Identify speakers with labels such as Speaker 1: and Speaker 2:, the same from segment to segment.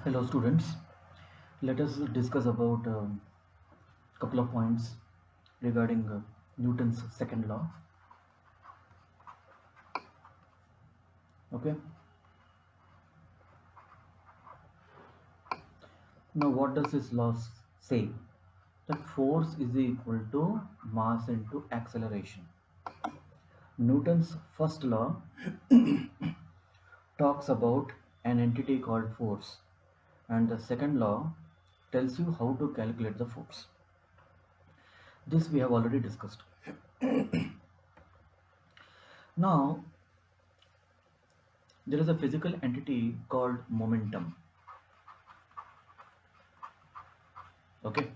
Speaker 1: Hello students, let us discuss about a couple of points regarding Newton's second law. Okay, now what does this law say? That force is equal to mass into acceleration. Newton's first law talks about an entity called force, and the second law tells you how to calculate the force. This we have already discussed. Now there is a physical entity called momentum. Okay,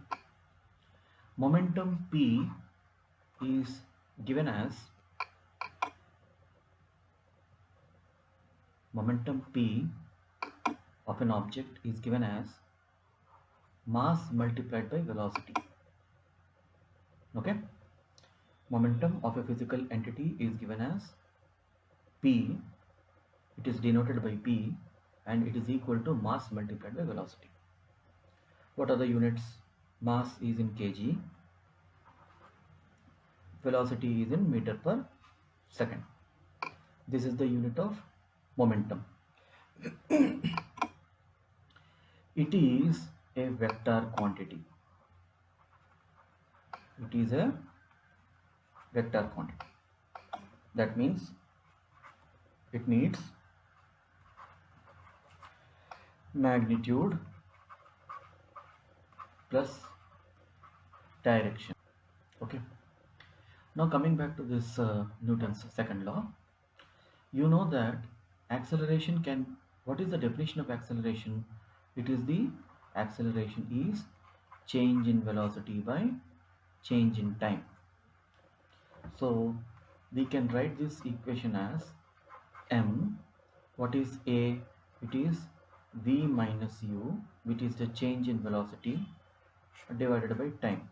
Speaker 1: momentum p is given as momentum p of an object is given as mass multiplied by velocity. Okay, momentum of a physical entity is given as p, it is denoted by p, and it is equal to mass multiplied by velocity. What are the units? Mass is in kg, velocity is in meter per second. This is the unit of momentum. It is a vector quantity. It is a vector quantity. That means it needs magnitude plus direction. Okay, now coming back to this Newton's second law, you know that acceleration can, what is the definition of acceleration? It is the acceleration is change in velocity by change in time. So we can write this equation as m, what is a? It is v minus u, which is the change in velocity divided by time.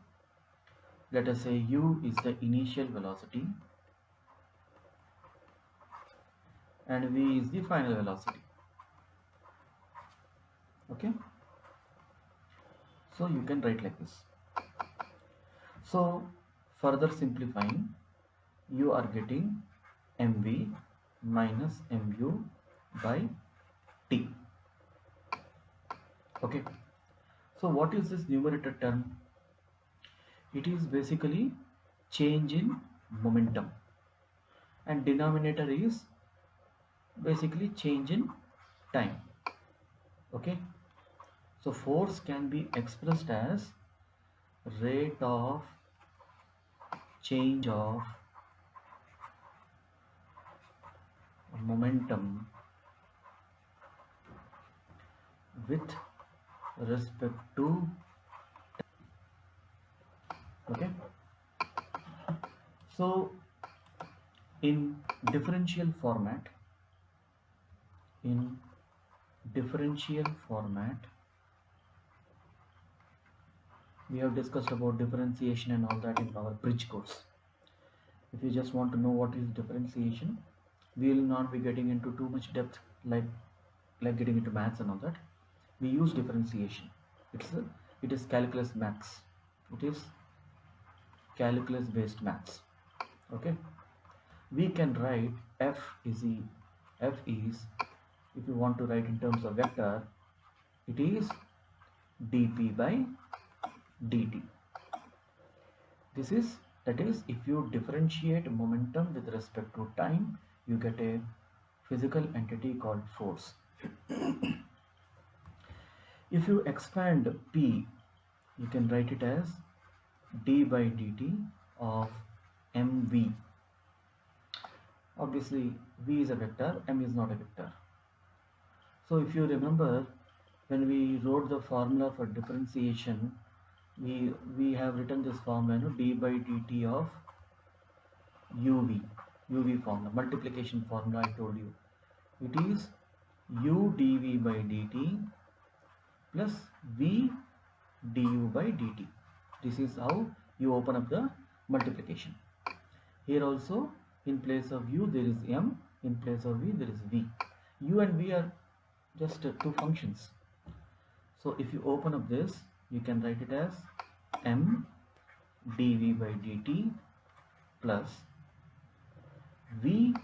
Speaker 1: Let us say u is the initial velocity and v is the final velocity. Okay, so you can write like this. So further simplifying, you are getting mv minus mu by t. Okay, so what is this numerator term? It is basically change in momentum, and denominator is basically change in time. Okay, so force can be expressed as rate of change of momentum with respect to, okay, so in differential format, in differential format we have discussed about differentiation and all that in our bridge course. If you just want to know what is differentiation, we will not be getting into too much depth like getting into maths and all that. We use differentiation. It is calculus maths. It is calculus based maths. Okay, we can write f is, if you want to write in terms of vector, it is dp by dt. This is, that is, if you differentiate momentum with respect to time, you get a physical entity called force. If you expand p, you can write it as d by dt of mv. Obviously v is a vector, m is not a vector. So if you remember, when we wrote the formula for differentiation, we have written this formula, d by dt of uv formula, multiplication formula. I told you it is u dv by dt plus v du by dt. This is how you open up the multiplication. Here also, in place of u there is m, in place of v there is v. U and v are just two functions. So if you open up this, you can write it as m dv by dt plus v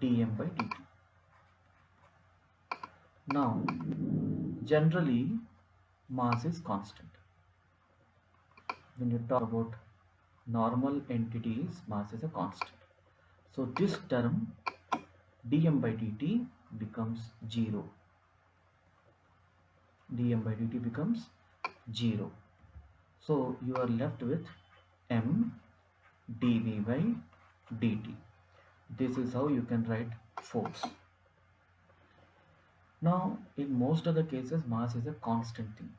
Speaker 1: dm by dt. Now, generally, mass is constant. When you talk about normal entities, mass is a constant. So this term dm by dt becomes 0. dm by dt becomes 0. So you are left with m dv by dt. This is how you can write force. Now, in most of the cases, mass is a constant thing.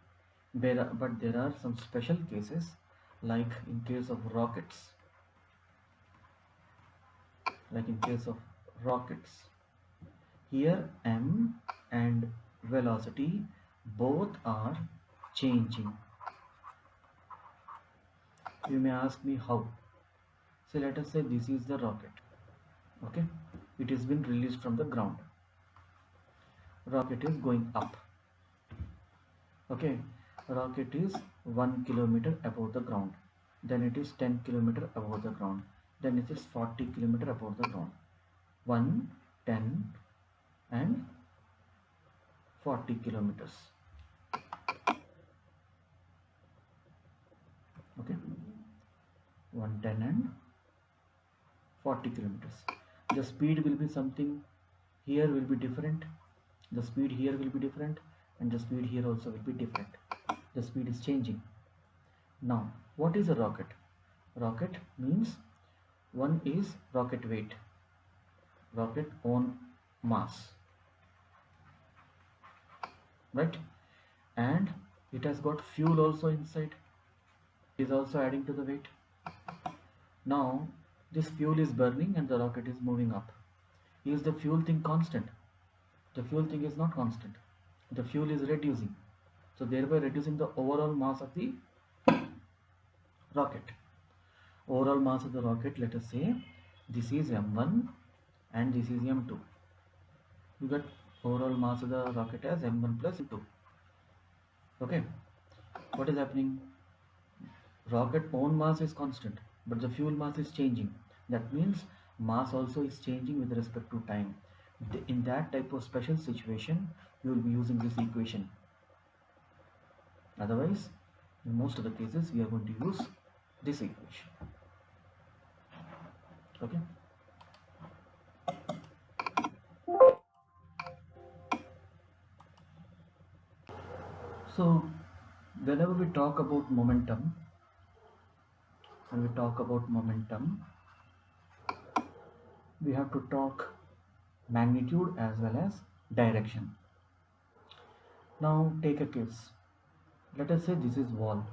Speaker 1: But there are some special cases, like in case of rockets. Here m and velocity both are changing. You may ask me how. So let us say this is the rocket. Okay, it has been released from the ground. Rocket is going up. Okay, rocket is 1 kilometer above the ground. Then it is 10 kilometer above the ground. Then it is 40 kilometer above the ground. 1, 10 and 40 kilometers. Okay, 1, 10 and 40 kilometers. The speed will be something here will be different. The speed here will be different, and the speed here also will be different. The speed is changing. Now, what is a rocket? Rocket means one is rocket weight, rocket own mass, right? And it has got fuel also inside. It is also adding to the weight. Now, this fuel is burning and the rocket is moving up. Is the fuel thing constant? The fuel thing is not constant. The fuel is reducing. So thereby reducing the overall mass of the rocket. Overall mass of the rocket, let us say this is m1 and this is m2. You get overall mass of the rocket as m1 plus m2. Okay. What is happening? Rocket own mass is constant, but the fuel mass is changing. That means mass also is changing with respect to time. In that type of special situation, you will be using this equation. Otherwise, in most of the cases, we are going to use this equation. Okay. So, whenever we talk about momentum, we have to talk magnitude as well as direction. Now, take a case. Let us say this is wall.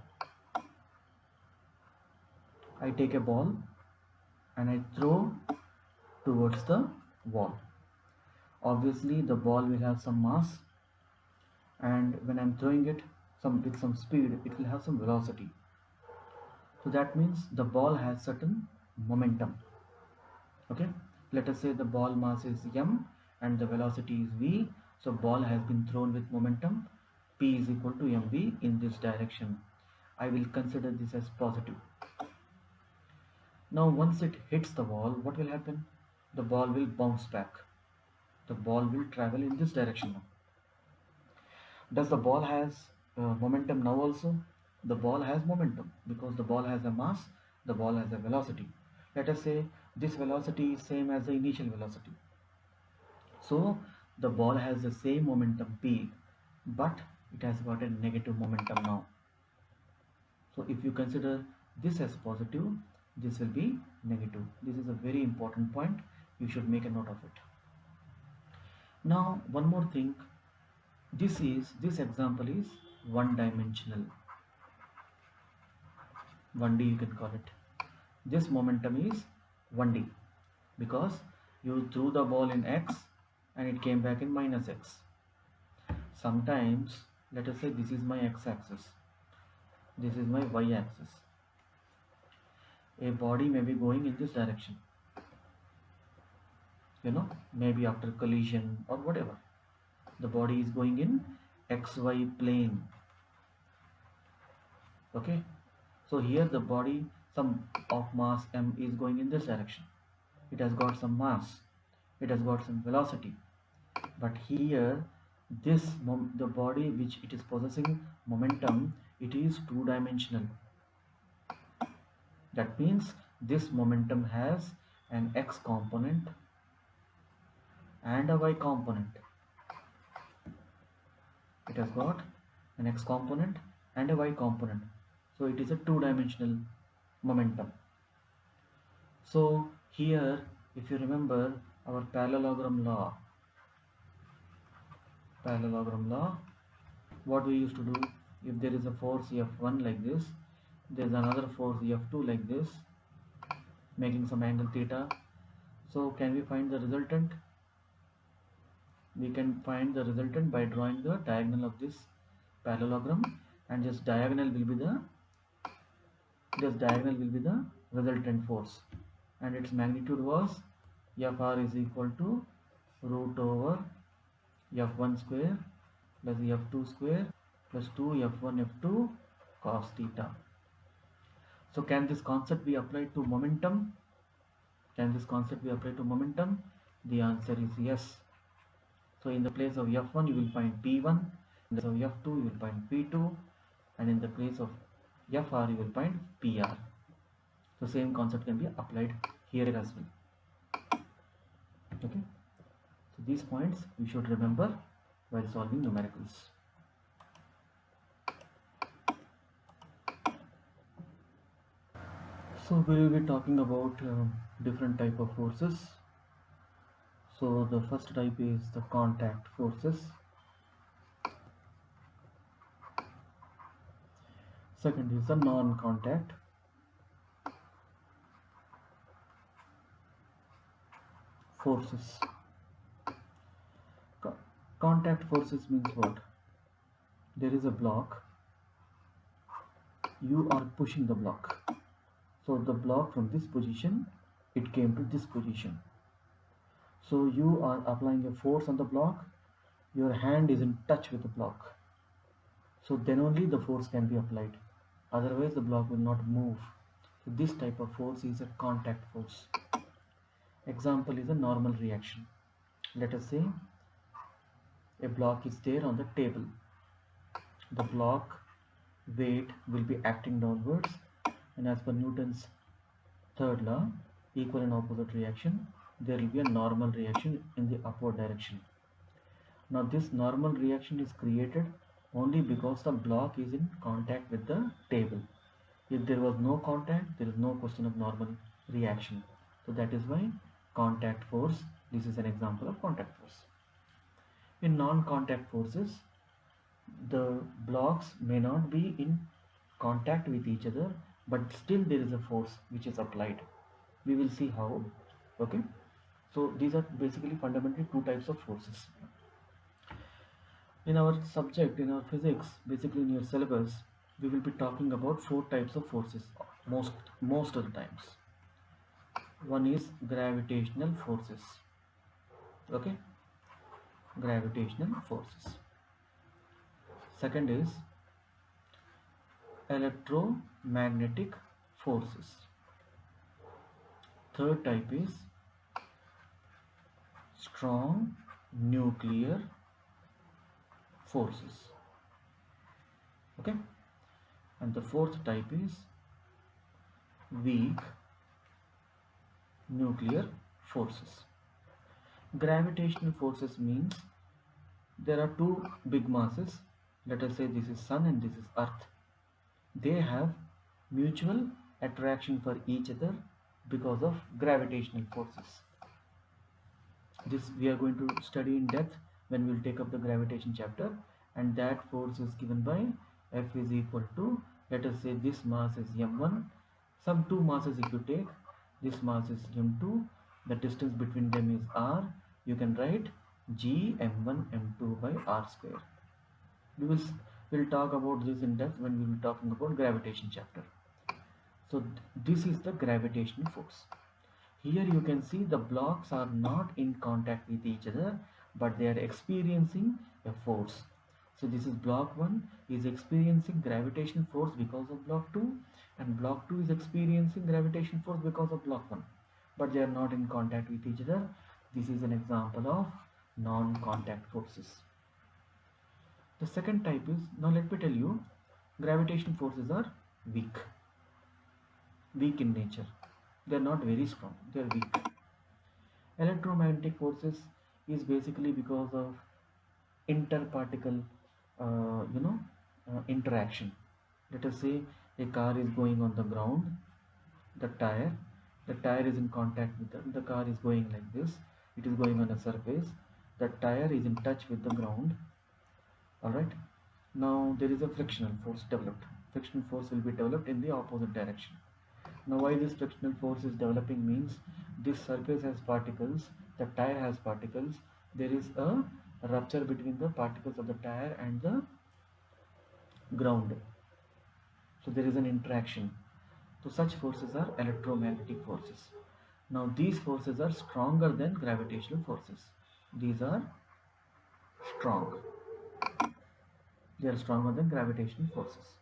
Speaker 1: I take a ball and I throw towards the wall. Obviously, the ball will have some mass, and when I'm throwing it with some speed, it will have some velocity. So that means the ball has certain momentum. Okay, let us say the ball mass is m and the velocity is v. So ball has been thrown with momentum p is equal to mv in this direction. I will consider this as positive. Now once it hits the wall, what will happen? The ball will bounce back. The ball will travel in this direction now. Does the ball has momentum now also? The ball has momentum because the ball has a mass, the ball has a velocity. Let us say this velocity is same as the initial velocity. So the ball has the same momentum p, but it has got a negative momentum now. So if you consider this as positive, this will be negative. This is a very important point. You should make a note of it. Now one more thing. This example is one dimensional. 1D you can call it. This momentum is 1D because you threw the ball in x and it came back in minus x. Sometimes, let us say this is my x-axis, this is my y-axis. A body may be going in this direction, maybe after collision or whatever. The body is going in xy plane. Okay, so here the body, some of mass m is going in this direction. It has got some mass, it has got some velocity, but here the body which it is possessing momentum, it is two-dimensional. That means this momentum has an x component and a y component. It has got an x component and a y component, so it is a two-dimensional momentum. So here, if you remember our parallelogram law, what we used to do, if there is a force F1 like this, there is another force F2 like this, making some angle theta. So can we find the resultant? We can find the resultant by drawing the diagonal of this parallelogram, and this diagonal will be the resultant force, and its magnitude was Fr is equal to root over F1 square plus F2 square plus 2 F1 F2 cos theta. So can this concept be applied to momentum? Can this concept be applied to momentum? The answer is yes. So in the place of F1 you will find P1, in the place of F2 you will find P2, and in the place of Fr you will find PR. So same concept can be applied here as well. Okay. So these points we should remember while solving numericals. So we will be talking about different type of forces. So the first type is the contact forces. Second is the non-contact. Forces. Contact forces means what? There is a block. You are pushing the block. So the block from this position, it came to this position. So you are applying a force on the block. Your hand is in touch with the block. So then only the force can be applied. Otherwise the block will not move. So this type of force is a contact force. Example is a normal reaction. Let us say a block is there on the table. The block weight will be acting downwards, and as per Newton's third law, equal and opposite reaction, there will be a normal reaction in the upward direction. Now this normal reaction is created only because the block is in contact with the table. If there was no contact, there is no question of normal reaction. So that is why contact force, this is an example of contact force. In non-contact forces, the blocks may not be in contact with each other, but still there is a force which is applied. We will see how. Okay, so these are basically fundamentally two types of forces. In our subject, in our physics, basically in your syllabus, we will be talking about four types of forces most of the times. One is gravitational forces. Okay, gravitational forces. Second is electromagnetic forces. Third type is strong nuclear forces. Okay, and the fourth type is weak nuclear forces. Gravitational forces means there are two big masses. Let us say this is Sun and this is Earth. They have mutual attraction for each other because of gravitational forces. This we are going to study in depth when we will take up the gravitation chapter, and that force is given by F is equal to, let us say this mass is m1, some two masses if you take, this mass is m2, the distance between them is r, you can write g m1 m2 by r square. We'll talk about this in depth when we will be talking about gravitation chapter. So this is the gravitational force. Here you can see the blocks are not in contact with each other, but they are experiencing a force. So this is block 1 is experiencing gravitational force because of block 2, and block 2 is experiencing gravitational force because of block 1, but they are not in contact with each other. This is an example of non-contact forces. The second type is, now let me tell you, gravitational forces are weak in nature. They are not very strong, they are weak. Electromagnetic forces is basically because of interparticle interaction. Let us say a car is going on the ground, the tire is in contact with the car is going like this, it is going on a surface, the tire is in touch with the ground. All right, now there is a frictional force developed. Frictional force will be developed in the opposite direction. Now why this frictional force is developing means this surface has particles, the tire has particles, there is a rupture between the particles of the tire and the ground. So there is an interaction. So such forces are electromagnetic forces. Now these forces are stronger than gravitational forces. These are strong. They are stronger than gravitational forces.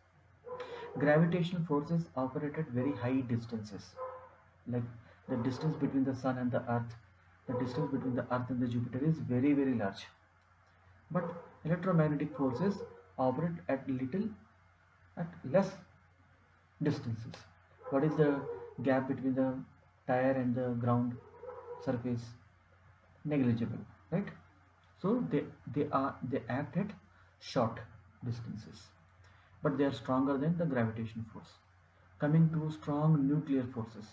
Speaker 1: Gravitational forces operate at very high distances. Like the distance between the sun and the earth, the distance between the earth and the Jupiter is very very large. But electromagnetic forces operate at less distances. What is the gap between the tire and the ground surface? Negligible, right? So they act at short distances, but they are stronger than the gravitational force. Coming to strong nuclear forces,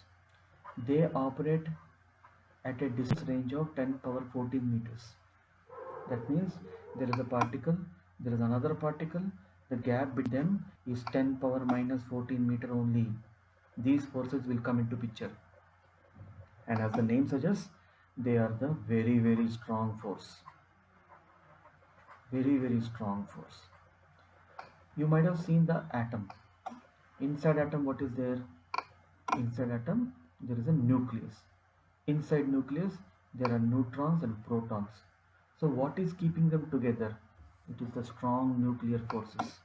Speaker 1: they operate at a distance range of 10 power 14 meters. That means there is a particle, there is another particle, the gap between them is 10 power minus 14 meter only. These forces will come into picture, and as the name suggests, they are the very very strong force. Very very strong force. You might have seen the atom. Inside atom, what is there? Inside atom, there is a nucleus. Inside nucleus, there are neutrons and protons. So what is keeping them together? It is the strong nuclear forces.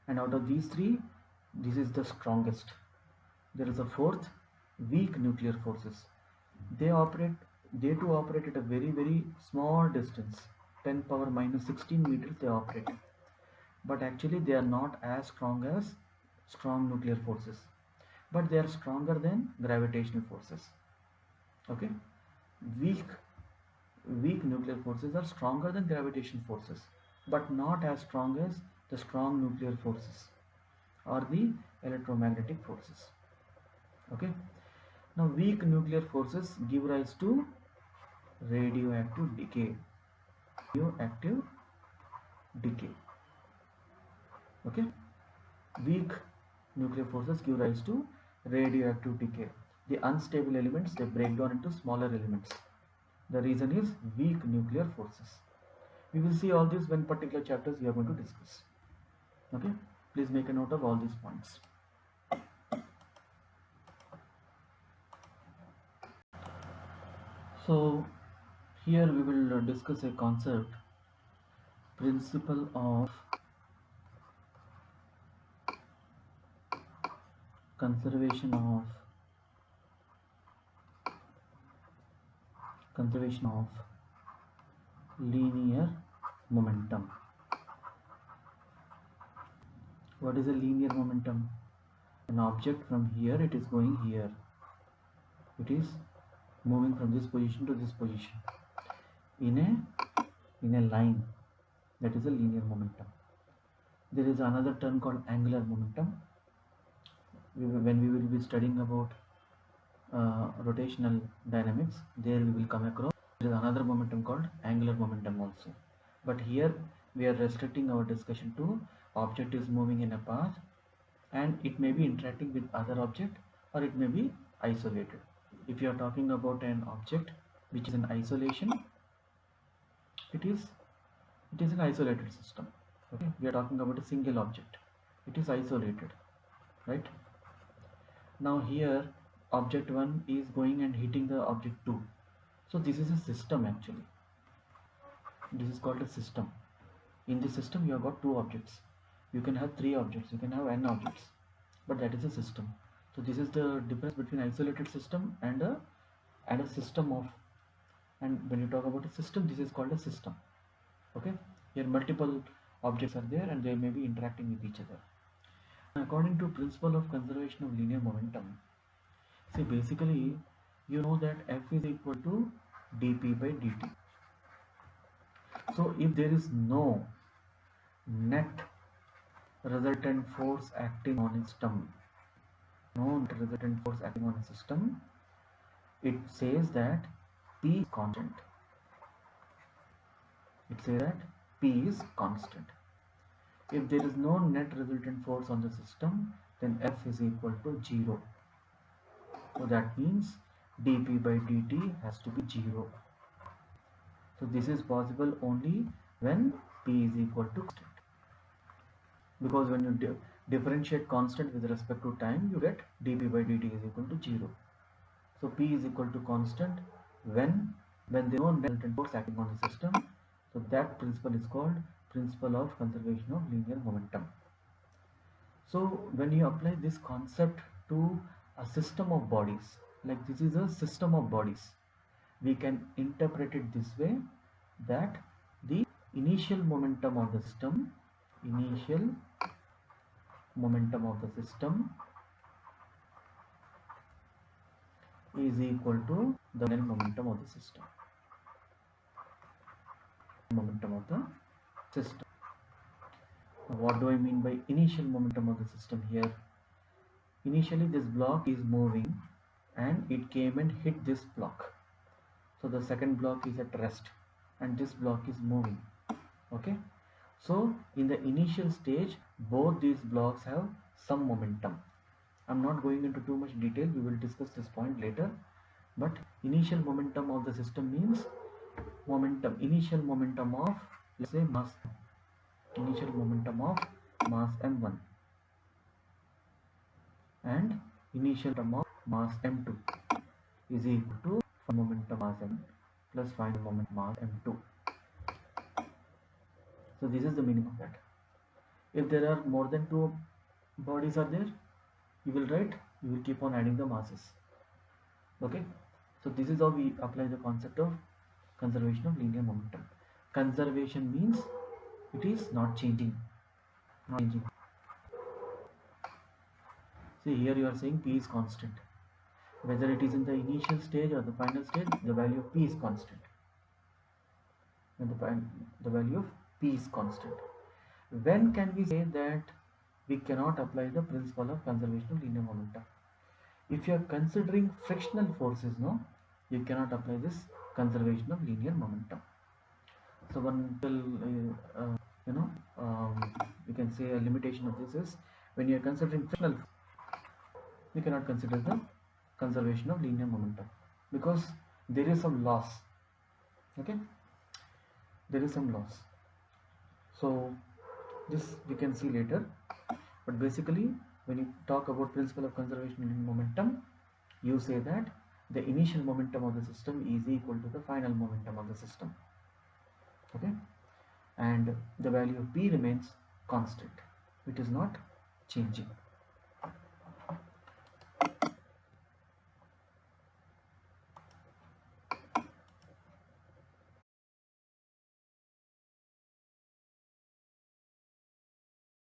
Speaker 1: And out of these three, this is the strongest. There is a fourth, weak nuclear forces. They too operate at a very very small distance, 10 power minus 16 meters they operate. But actually they are not as strong as strong nuclear forces, but they are stronger than gravitational forces. Okay, weak nuclear forces are stronger than gravitational forces, but not as strong as the strong nuclear forces or the electromagnetic forces. Okay, now weak nuclear forces give rise to radioactive decay. Radioactive decay. Okay, weak nuclear forces give rise to radioactive decay. The unstable elements, they break down into smaller elements. The reason is weak nuclear forces. We will see all this when particular chapters we are going to discuss. Okay, please make a note of all these points. So here we will discuss a concept, principle of conservation of linear momentum. What is a linear momentum? An object from here, it is going here. It is moving from this position to this position in a line. That is a linear momentum. There is another term called angular momentum. When we will be studying about rotational dynamics, there we will come across there is another momentum called angular momentum also. But here we are restricting our discussion to object is moving in a path and it may be interacting with other object, or it may be isolated. If you are talking about an object which is in isolation, it is an isolated system. Okay, we are talking about a single object, it is isolated, right? Now here object 1 is going and hitting the object 2, so this is a system. Actually this is called a system. In the system you have got two objects. You can have three objects, you can have n objects, but that is a system. So this is the difference between isolated system and a system of. And when you talk about a system, this is called a system. Okay, here multiple objects are there and they may be interacting with each other. According to principle of conservation of linear momentum, see, basically you know that F is equal to dp by dt. So if there is no net resultant force acting on a system, it says that P is constant. If there is no net resultant force on the system, then F is equal to 0. So that means dp by dt has to be 0. So this is possible only when P is equal to constant. Because when you differentiate constant with respect to time, you get dp by dt is equal to 0. So P is equal to constant when there is no net resultant force acting on the system. So that principle is called principle of conservation of linear momentum. So when you apply this concept to a system of bodies, like this is a system of bodies, we can interpret it this way, that the initial momentum of the system is equal to the final momentum of the system. What do I mean by initial momentum of the system here? Initially this block is moving and it came and hit this block. So the second block is at rest and this block is moving. Okay, so in the initial stage both these blocks have some momentum. I'm not going into too much detail, we will discuss this point later. But initial momentum of the system means initial momentum of, let's say, initial momentum of mass m1 and initial momentum of mass m2 is equal to final momentum mass m plus final moment mass m2. So this is the meaning of that. If there are more than two bodies are there, you will keep on adding the masses. Okay, so this is how we apply the concept of conservation of linear momentum. Conservation means it is not changing. See, here you are saying P is constant. Whether it is in the initial stage or the final stage, the value of P is constant. And the value of P is constant. When can we say that we cannot apply the principle of conservation of linear momentum? If you are considering frictional forces, no, you cannot apply this conservation of linear momentum. So one will, you can say a limitation of this is when you are considering frictional, you cannot consider the conservation of linear momentum because there is some loss. Okay, there is some loss. So this we can see later, but basically when you talk about principle of conservation of linear momentum, you say that the initial momentum of the system is equal to the final momentum of the system. Okay, and the value of P remains constant, it is not changing.